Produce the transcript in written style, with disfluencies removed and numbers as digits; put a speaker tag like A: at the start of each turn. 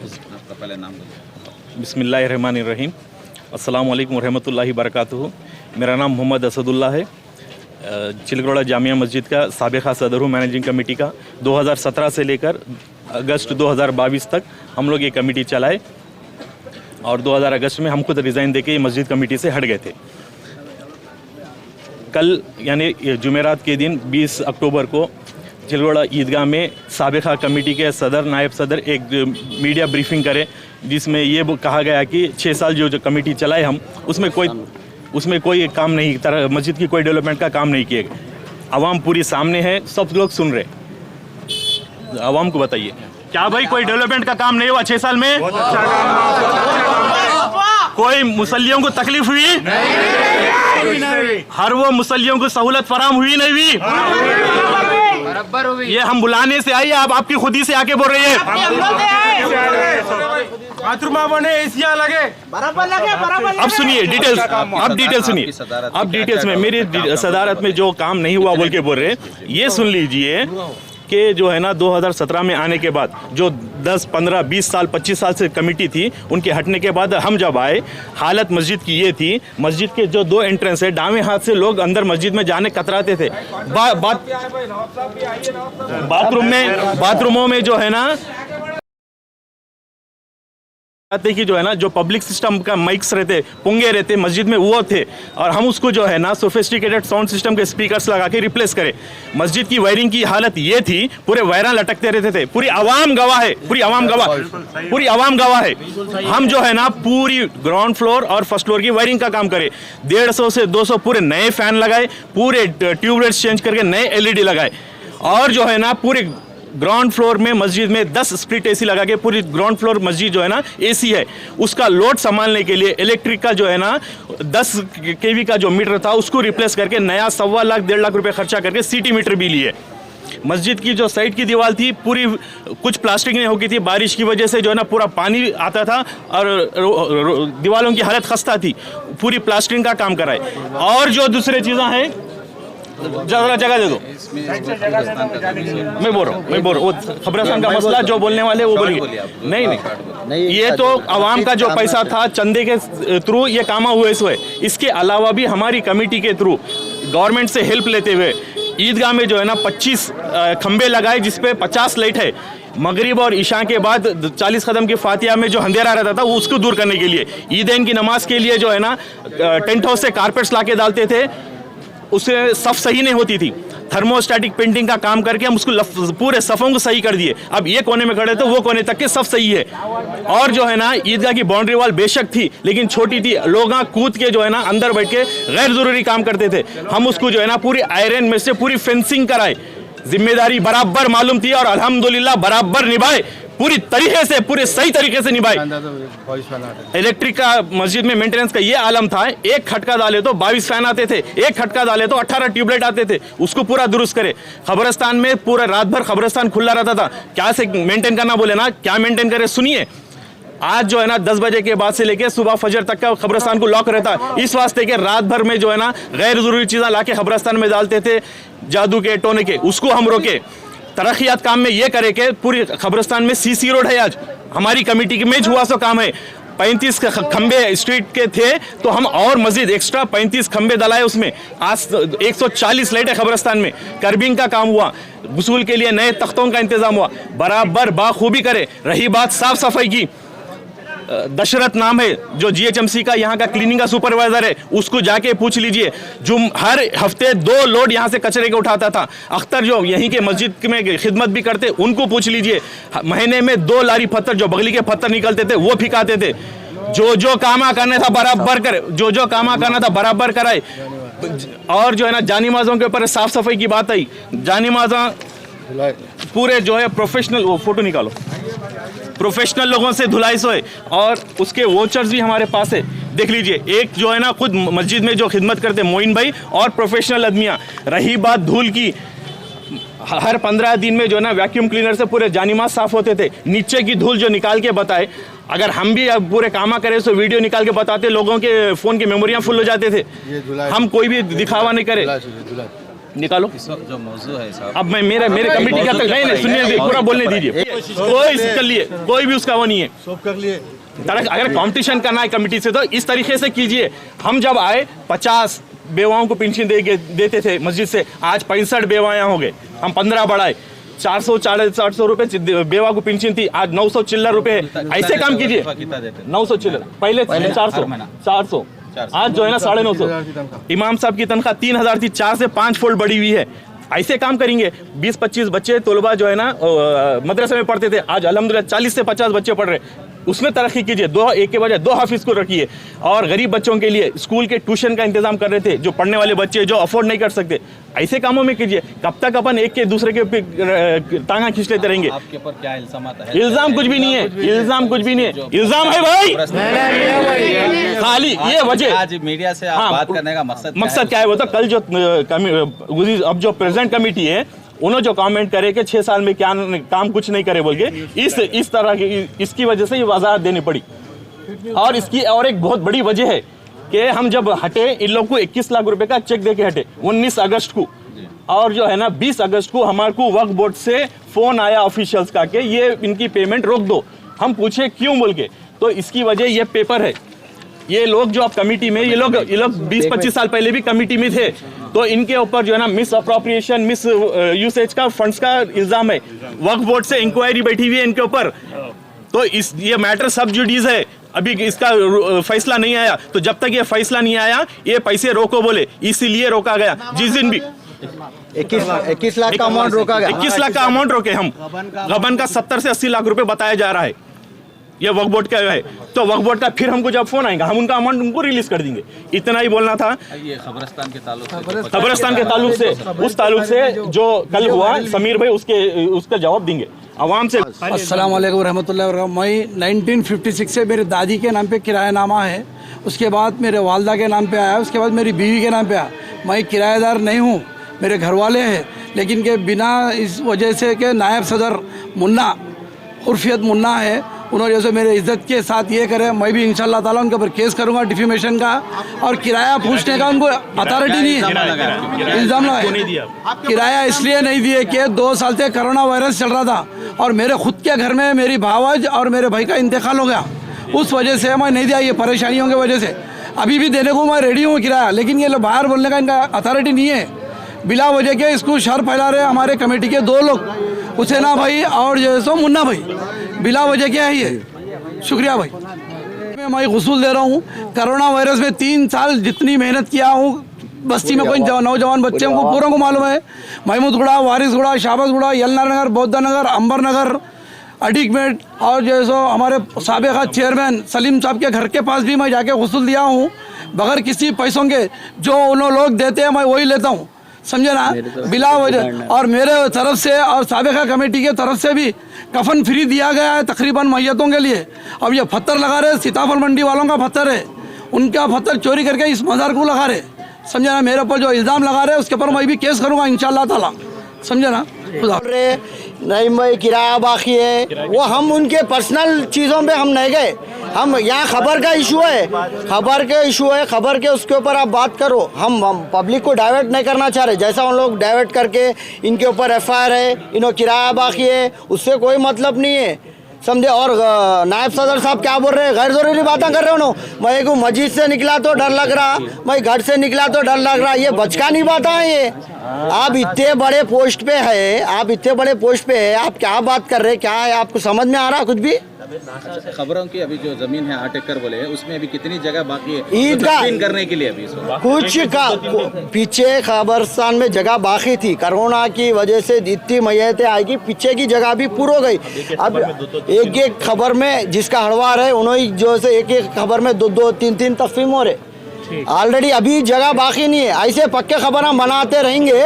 A: आपका पहले नाम बताइए।
B: बिस्मिल्लाहिर्रहमानिर्रहीम, अस्सलाम वालेकुम रहमतुल्लाहि बरकातुहू। मेरा नाम मोहम्मद असदुल्ला है। चिलगोड़ा जामिया मस्जिद का साबिक़ा सदर हूँ, मैनेजिंग कमेटी का। 2017 से लेकर अगस्त 2022 तक हम लोग ये कमेटी चलाए और 2000 अगस्त में हम खुद रिज़ाइन देके ये मस्जिद कमेटी से हट गए थे। कल यानी जुमेरात के दिन 20 अक्टूबर को चिलगोड़ा ईदगाह में साबिक़ा कमेटी के सदर, नायब सदर एक मीडिया ब्रीफिंग करे, जिसमें ये कहा गया कि 6 साल जो कमेटी चलाए हम, उसमें कोई काम नहीं, मस्जिद की कोई डेवलपमेंट का काम नहीं किए गए। आवाम पूरी सामने है, सब लोग सुन रहे। आवाम को बताइए, क्या भाई कोई डेवलपमेंट का काम नहीं हुआ 6 साल में? कोई मुसल्लियों को तकलीफ हुई? हर वो मुसल्लियों को सहूलत फराम हुई नहीं हुई? ये हम बुलाने से आई, आप आपकी खुदी से आके बोल रही है। अब सुनिए डिटेल्स, अब डिटेल्स सुनिए, अब डिटेल्स में मेरी सदारत में जो काम नहीं हुआ बोल के बोल रहे, ये सुन लीजिए कि जो है ना 2017 में आने के बाद जो 10, 15, 20 साल, 25 साल से कमेटी थी, उनके हटने के बाद हम जब आए, हालत मस्जिद की ये थी, मस्जिद के जो 2 एंट्रेंस है, दाएं हाथ से लोग अंदर मस्जिद में जाने कतराते थे। बाथरूमों में जो है ना कि जो है ना जो पब्लिक सिस्टम का माइक्स रहते, पुंगे रहते मस्जिद में, वो थे। और हम उसको जो है ना सोफिस्टिकेटेड साउंड सिस्टम के स्पीकर्स लगा के रिप्लेस करें। मस्जिद की वायरिंग की हालत ये थी, पूरे वायरा लटकते रहते थे। पूरी आवाम गवाह है, पूरी आवाम गवाह है। हम जो है ना पूरी ग्राउंड फ्लोर और फर्स्ट फ्लोर की वायरिंग का काम करे। 150 से 200 पूरे नए फैन लगाए, पूरे ट्यूबलाइट्स चेंज करके नए LED लगाए। और जो है ना पूरे ग्राउंड फ्लोर में मस्जिद में 10 स्प्लिट AC लगा के पूरी ग्राउंड फ्लोर मस्जिद जो है ना AC है, उसका लोड संभालने के लिए इलेक्ट्रिक का जो है ना 10 kV का जो मीटर था उसको रिप्लेस करके नया 1.25 लाख 1.5 लाख रुपए खर्चा करके CT मीटर भी लिए। मस्जिद की जो साइड की दीवार थी पूरी कुछ प्लास्टिक नहीं हो गई थी, बारिश की वजह से जो है ना पूरा पानी आता था और दीवारों की हालत खस्ता थी, पूरी प्लास्टिंग का काम कराए। और जो दूसरे चीज़ें हैं, जगह दे दो, मैं बोल रहा हूँ वो खबरस्तान का मसला जो बोलने वाले वो बोलिए। नहीं, ये तो आवाम का जो पैसा था चंदे के थ्रू ये कामा हुए सो है। इसके अलावा भी हमारी कमेटी के थ्रू गवर्नमेंट से हेल्प लेते हुए ईदगाह में जो है ना 25 खंबे लगाए, जिसपे 50 लाइट है। मगरिब और ईशा के बाद 40 कदम की फातिहा में जो अंधेरा रहता था वो उसको दूर करने के लिए, ईदैन की नमाज के लिए जो है ना टेंट हाउस से कारपेट्स ला के डालते थे, उससे सफ़ सही नहीं होती थी। थर्मोस्टैटिक पेंटिंग का काम करके हम उसको पूरे सफ़ों को सही कर दिए। अब ये कोने में खड़े तो वो कोने तक के सफ़ सही है। और जो है ना ईदगाह की बाउंड्री वॉल बेशक थी लेकिन छोटी थी, लोग कूद के जो है ना अंदर बैठ के गैर ज़रूरी काम करते थे। हम उसको जो है ना पूरी आयरन में से पूरी फेंसिंग कराए। जिम्मेदारी बराबर मालूम थी और अल्हम्दुलिल्लाह बराबर निभाए, पूरी तरीके से, पूरे सही तरीके से निभाए। इलेक्ट्रिक का मस्जिद में मेंटेनेंस का ये आलम था, एक खटका डाले तो 22 फैन आते थे, एक खटका डाले तो 18 ट्यूबलाइट आते थे, उसको पूरा दुरुस्त करे। खबरस्तान में पूरा रात भर खबरस्तान खुला रहता था। क्या से मेंटेन करना बोले ना, क्या मेंटेन करे सुनिए। आज जो है ना 10 बजे के बाद से लेके सुबह फजर तक का खबरस्तान को लॉक रहता है, इस वास्ते के रात भर में जो है ना गैर जरूरी चीज़ें लाके खबरस्तान में डालते थे, जादू के टोने के, उसको हम रोके। तरक्यात काम में ये करे कि पूरी खबरस्तान में CC रोड है। आज हमारी कमेटी के में हुआ सो काम है। 35 खंबे स्ट्रीट के थे तो हम और मजीद एक्स्ट्रा 35 खंबे दलाए उसमें। आज 140 लाइट है खबरस्तान में। कर्बिंग का काम हुआ, गुसूल के लिए नए तख्तों का इंतजाम हुआ, बराबर बाखूबी करे। रही बात साफ सफाई की, दशरथ नाम है जो GHMC का यहाँ का क्लीनिंग का सुपरवाइजर है, उसको जाके पूछ लीजिए। जो हर हफ्ते 2 लोड यहाँ से कचरे के उठाता था। अख्तर जो यहीं के मस्जिद में खिदमत भी करते, उनको पूछ लीजिए। महीने में 2 लारी पत्थर जो बगली के पत्थर निकलते थे वो फिकाते थे। जो कामा करने था बराबर करे, जो कामा करना था बराबर कराए। और जो है ना जानिमाज़ों के ऊपर साफ सफाई की बात आई, जानिमाज़ा पूरे जो है प्रोफेशनल, वो फोटो निकालो, प्रोफेशनल लोगों से धुलाई सोए। और उसके वोचर्स भी हमारे पास है, देख लीजिए। एक जो है ना खुद मस्जिद में जो खिदमत करते मोइन भाई और प्रोफेशनल आदमियाँ। रही बात धूल की, हर 15 दिन में जो है ना वैक्यूम क्लीनर से पूरे जानिमाज साफ होते थे। नीचे की धूल जो निकाल के बताए, अगर हम भी अब पूरे कामा करें तो वीडियो निकाल के बताते, लोगों के फ़ोन की मेमोरियाँ फुल हो जाते थे। हम कोई भी दिखावा नहीं करे। निकालो।
A: इस वक्त जो मौजूद है साहब,
B: अब मैं मेरे कमेटी का नहीं सुनिए, पूरा बोलने दीजिए। कोई इसके लिए कोई भी उसका वो नहीं है। अगर कंपटीशन करना है कमेटी से तो इस तरीके से कीजिए। हम जब आए 50 बेवाओं को पेंशन देते थे मस्जिद से, आज 65 बेवाएं हो गए। हम 15 बढ़ाए, 400 रुपए बेवा को पेंशन थी, आज 900 चिल्लर रुपए है। ऐसे काम कीजिए। 900 चिल्लर, पहले 400, आज जो है ना 950। इमाम साहब की तनख्वाह 3000 थी, 4 से 5 फोल्ड बढ़ी हुई है। ऐसे काम करेंगे। 20-25 बच्चे तलबा जो है ना मदरसे में पढ़ते थे, आज अल्हम्दुलिल्लाह 40 से 50 बच्चे पढ़ रहे। उसमें तरक्की कीजिए। एक के बजाय 2 हाफिज को रखिए। और गरीब बच्चों के लिए स्कूल के ट्यूशन का इंतजाम कर रहे थे, जो पढ़ने वाले बच्चे जो अफोर्ड नहीं कर सकते, ऐसे कामों में कीजिए। कब तक अपन एक के दूसरे के टांगा खींच लेते रहेंगे?
A: आपके ऊपर क्या इल्जाम आता है?
B: इल्जाम कुछ भी नहीं है, इल्जाम कुछ भी नहीं है। इल्जाम है भाई खाली ये वजह।
A: आज मीडिया से आप बात करने का मकसद
B: क्या है? वो तो कल जो अब जो प्रेजेंट कमेटी है उन्होंने जो कमेंट करे कि 6 साल में क्या काम कुछ नहीं करे बोल के, इस तरह की इसकी वजह से ये वजाहत देनी पड़ी। और इसकी और एक बहुत बड़ी वजह है कि हम जब हटे, इन लोगों को 21 लाख रुपए का चेक दे के हटे 19 अगस्त को। और जो है ना 20 अगस्त को हमारे को वक्फ बोर्ड से फोन आया ऑफिशियल्स का कि ये इनकी पेमेंट रोक दो। हम पूछे क्यों बोल के, तो इसकी वजह ये पेपर है। ये लोग जो आप कमेटी में, ये लोग 20-25 साल पहले भी कमेटी में थे, तो इनके ऊपर जो है ना मिस अप्रोप्रिएशन, मिस यूसेज का फंड्स का इल्जाम है। वक्फ बोर्ड से इंक्वायरी बैठी हुई है इनके ऊपर। तो ये मैटर सब जुडिस है, अभी इसका फैसला नहीं आया। तो जब तक ये फैसला नहीं आया, ये पैसे रोको बोले, इसीलिए रोका गया। जिस दिन भी
C: 21 लाख का अमाउंट रोका गया,
B: 21 लाख का अमाउंट रोके हम। गबन का 70 से 80 लाख रुपए बताया जा रहा है, ये वक्फ बोर्ड का है। तो वक्फ बोर्ड का फिर हमको जब फोन आएगा, हम उनका अमाउंट उनको रिलीज कर देंगे। इतना ही बोलना था।
A: ये खबरस्तान के
B: ताल्लुक से उस ताल्लुक से जो कल हुआ, समीर भाई उसका जवाब देंगे आवाम से।
D: अस्सलाम वालेकुम रहमतुल्लाहि व बरकातहू। मैं 1956 से मेरे दादी के नाम पे किरायानामा है, उसके बाद मेरे वालदा के नाम पे आया, उसके बाद मेरी बीवी के नाम पे आया। मैं किराएदार नहीं हूँ, मेरे घर वाले हैं, लेकिन के बिना इस वजह से कि नायब सदर मुन्ना उर्फियत मुन्ना है, उन्होंने जैसे मेरे इज्जत के साथ ये करे, मैं भी इंशाल्लाह ताला उनके ऊपर केस करूंगा डिफेमेशन का। और किराया पूछने का उनको अथॉरिटी नहीं है। इल्ज़ाम लगाया किराया इसलिए नहीं दिए कि 2 साल से कोरोना वायरस चल रहा था और मेरे खुद के घर में मेरी भावज और मेरे भाई का इंतकाल हो गया, उस वजह से मैं नहीं दिया। ये परेशानियों की वजह से अभी भी देने को मैं रेडी हूँ किराया, लेकिन ये लोग बाहर बोलने का इनका अथॉरिटी नहीं है। बिला वजह के इसको शर फैला रहे हमारे कमेटी के 2 लोग, हुसैना भाई और जो है सो मुन्ना भाई। बिला वजह क्या है ये? शुक्रिया भाई। मैं गुसूल दे रहा हूँ। कोरोना वायरस में 3 साल जितनी मेहनत किया हूँ, बस्ती में कोई नौजवान बच्चे को पूरा को मालूम है। महमूदगुड़ा, वारिसगुड़ा, शाहबाजगुड़ा, यलनार नगर, बौद्धा नगर, अंबर नगर, अडिकमेट और जो है सो हमारे साबिक़ा चेयरमैन सलीम साहब के घर के पास भी मैं जाके गुसूल दिया हूँ, बगैर किसी पैसों के। जो उन लोग देते हैं मैं वही लेता हूँ, समझे ना, बिला वजह। और मेरे तरफ से और साबिक़ा कमेटी के तरफ से भी कफन फ्री दिया गया है तकरीबन मैयतों के लिए। अब ये पत्थर लगा रहे, सीताफल मंडी वालों का पत्थर है, उनका पत्थर चोरी करके इस मज़ार को लगा रहे, समझे ना। मेरे ऊपर जो इल्ज़ाम लगा रहे उसके ऊपर मैं भी केस करूँगा इंशाअल्लाह ताला, समझे ना।
C: नहीं मैं किराया बाकी है, वो हम उनके पर्सनल चीज़ों पे हम नहीं गए। हम यहाँ खबर का इशू है, खबर के उसके ऊपर आप बात करो। हम पब्लिक को डाइवर्ट नहीं करना चाह रहे। जैसा उन लोग डाइवर्ट करके इनके ऊपर FIR है, इन्हों किराया बाकी है, उससे कोई मतलब नहीं है, समझे। और नायब सदर साहब क्या बोल रहे हैं? गैर ज़रूरी बातें कर रहे हो ना। मैं एक मस्जिद से निकला तो डर लग रहा, मैं घर से निकला तो डर लग रहा। ये बचकानी बातें हैं ये। आप इतने बड़े पोस्ट पे है, आप क्या बात कर रहे हैं? क्या है आपको समझ में आ रहा कुछ भी?
A: खबरों की अभी जो जमीन है 8 एकड़ बोले, उसमें अभी कितनी जगह बाकी है
C: ईदगाह
A: करने के लिए? अभी
C: कुछ का पीछे खबरस्तान में जगह बाकी थी, कोरोना की वजह से इतनी मैयतें आएगी, पीछे की जगह भी पूरी हो गई। अब एक खबर में जिसका हड़वार है उन्होंने जो से एक खबर में 2-2, 3-3 तफहीम हो रहे ऑलरेडी। अभी जगह बाकी नहीं है। ऐसे पक्के खबर हम बनाते रहेंगे।